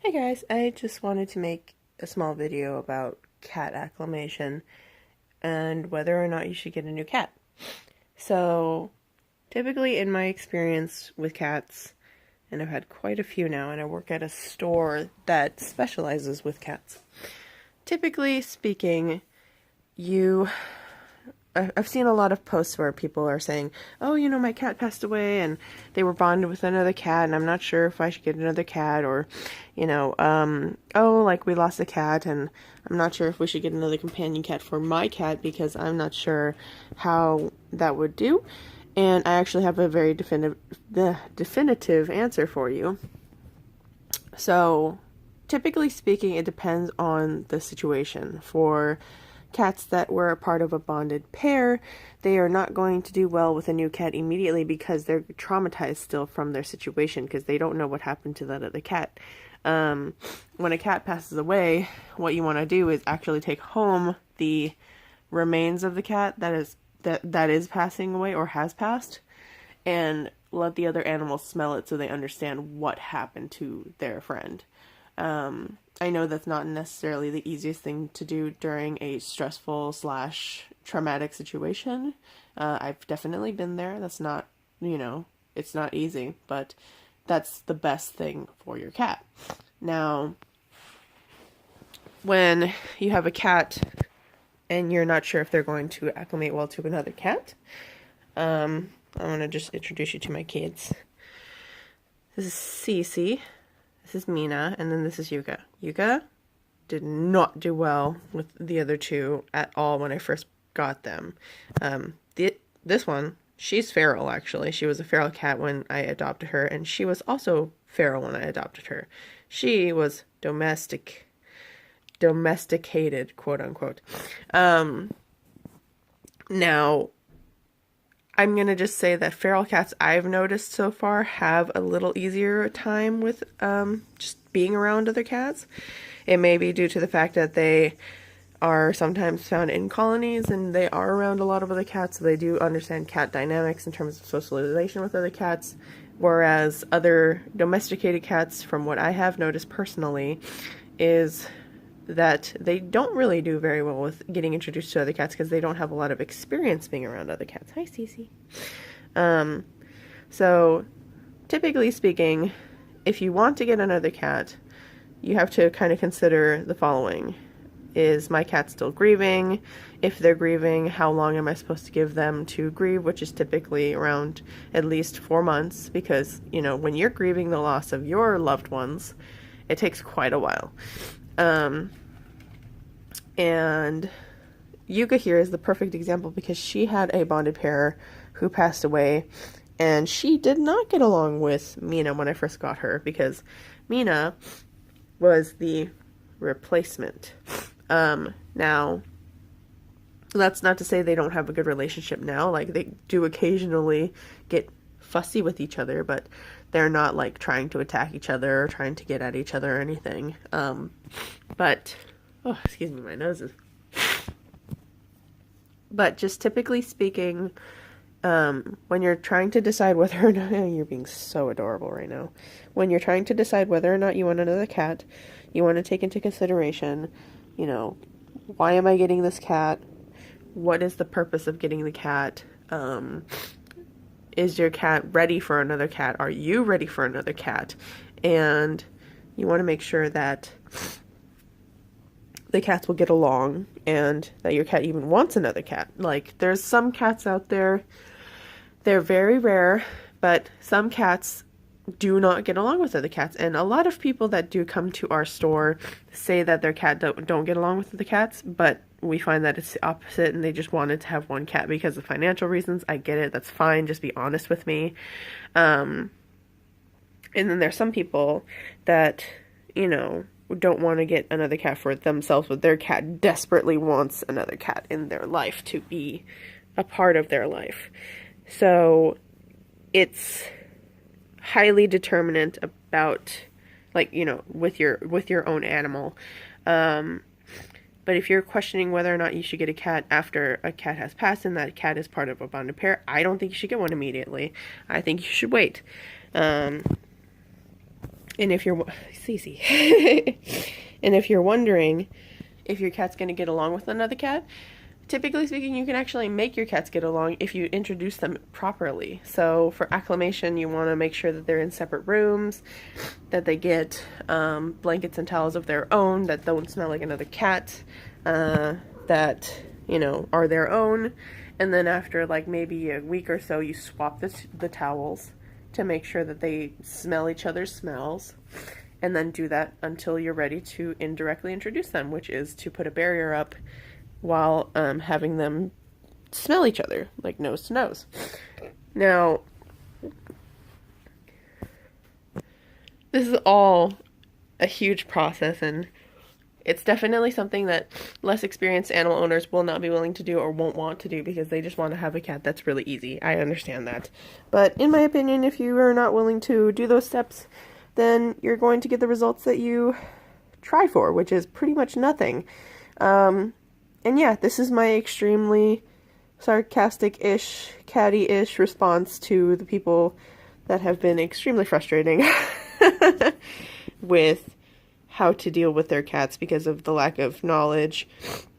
Hey guys, I just wanted to make a small video about cat acclimation and whether or not you should get a new cat. So, typically in my experience with cats, and I've had quite a few now, and I work at a store that specializes with cats. Typically speaking, you I've seen a lot of posts where people are saying, "Oh, my cat passed away and they were bonded with another cat and I'm not sure if I should get another cat," or, "Oh, like we lost a cat and I'm not sure if we should get another companion cat for my cat because I'm not sure how that would do." And I actually have a very definitive answer for you. So, typically speaking, it depends on the situation. For cats that were a part of a bonded pair, they are not going to do well with a new cat immediately because they're traumatized still from their situation because they don't know what happened to that other cat. When a cat passes away, what you want to do is actually take home the remains of the cat that is passing away or has passed, and let the other animals smell it so they understand what happened to their friend. I know that's not necessarily the easiest thing to do during a stressful / traumatic situation. I've definitely been there. That's not, it's not easy, but that's the best thing for your cat. Now, when you have a cat and you're not sure if they're going to acclimate well to another cat, I'm going to just introduce you to my kids. This is Cece. This is Mina, and then this is Yuka. Yuka did not do well with the other two at all when I first got them. This one, she's feral actually. She was a feral cat when I adopted her, and she was also feral when I adopted her. She was domesticated, quote unquote. Now, I'm going to just say that feral cats I've noticed so far have a little easier time with just being around other cats. It may be due to the fact that they are sometimes found in colonies and they are around a lot of other cats, so they do understand cat dynamics in terms of socialization with other cats. Whereas other domesticated cats, from what I have noticed personally, is that they don't really do very well with getting introduced to other cats because they don't have a lot of experience being around other cats. Hi, Cece. So, typically speaking, if you want to get another cat, you have to kind of consider the following. Is my cat still grieving? If they're grieving, how long am I supposed to give them to grieve, which is typically around at least 4 months, because, when you're grieving the loss of your loved ones, it takes quite a while. And Yuka here is the perfect example because she had a bonded pair who passed away, and she did not get along with Mina when I first got her because Mina was the replacement. Now, that's not to say they don't have a good relationship now. Like, they do occasionally get fussy with each other, but they're not like trying to attack each other or trying to get at each other or anything. But excuse me, my nose is. But just typically speaking, when you're trying to decide whether or not you're being so adorable right now, when you're trying to decide whether or not you want another cat, you want to take into consideration, why am I getting this cat? What is the purpose of getting the cat? Is your cat ready for another cat? Are you ready for another cat? And you want to make sure that the cats will get along and that your cat even wants another cat. Like, there's some cats out there, they're very rare, but some cats do not get along with other cats. And a lot of people that do come to our store say that their cat don't get along with the cats, but we find that it's the opposite and they just wanted to have one cat because of financial reasons. I get it. That's fine. Just be honest with me. And then there's some people that, don't want to get another cat for themselves, but their cat desperately wants another cat in their life to be a part of their life. So it's highly determinant about, with your own animal. But if you're questioning whether or not you should get a cat after a cat has passed and that cat is part of a bonded pair, I don't think you should get one immediately. I think you should wait. And if you're Cece, and if you're wondering if your cat's going to get along with another cat, typically speaking, you can actually make your cats get along if you introduce them properly. So for acclimation, you want to make sure that they're in separate rooms, that they get blankets and towels of their own that don't smell like another cat, that, you know, are their own. And then after like maybe a week or so, you swap the towels to make sure that they smell each other's smells. And then do that until you're ready to indirectly introduce them, which is to put a barrier up while having them smell each other, like nose to nose. Now, this is all a huge process, and it's definitely something that less experienced animal owners will not be willing to do or won't want to do because they just want to have a cat that's really easy. I understand that. But in my opinion, if you are not willing to do those steps, then you're going to get the results that you try for, which is pretty much nothing. And yeah, this is my extremely sarcastic-ish, catty-ish response to the people that have been extremely frustrating with how to deal with their cats because of the lack of knowledge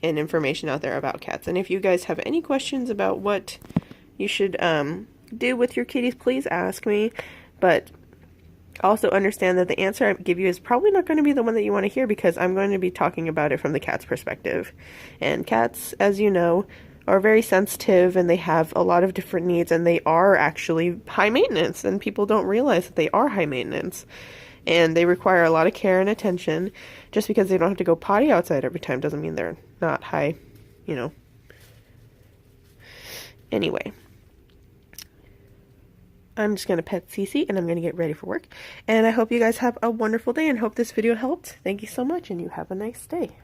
and information out there about cats. And if you guys have any questions about what you should do with your kitties, please ask me. But also understand that the answer I give you is probably not going to be the one that you want to hear because I'm going to be talking about it from the cat's perspective. And cats, as you know, are very sensitive and they have a lot of different needs and they are actually high maintenance, and people don't realize that they are high maintenance. And they require a lot of care and attention. Just because they don't have to go potty outside every time doesn't mean they're not high, you know. Anyway. I'm just going to pet Cece and I'm going to get ready for work. And I hope you guys have a wonderful day and hope this video helped. Thank you so much and you have a nice day.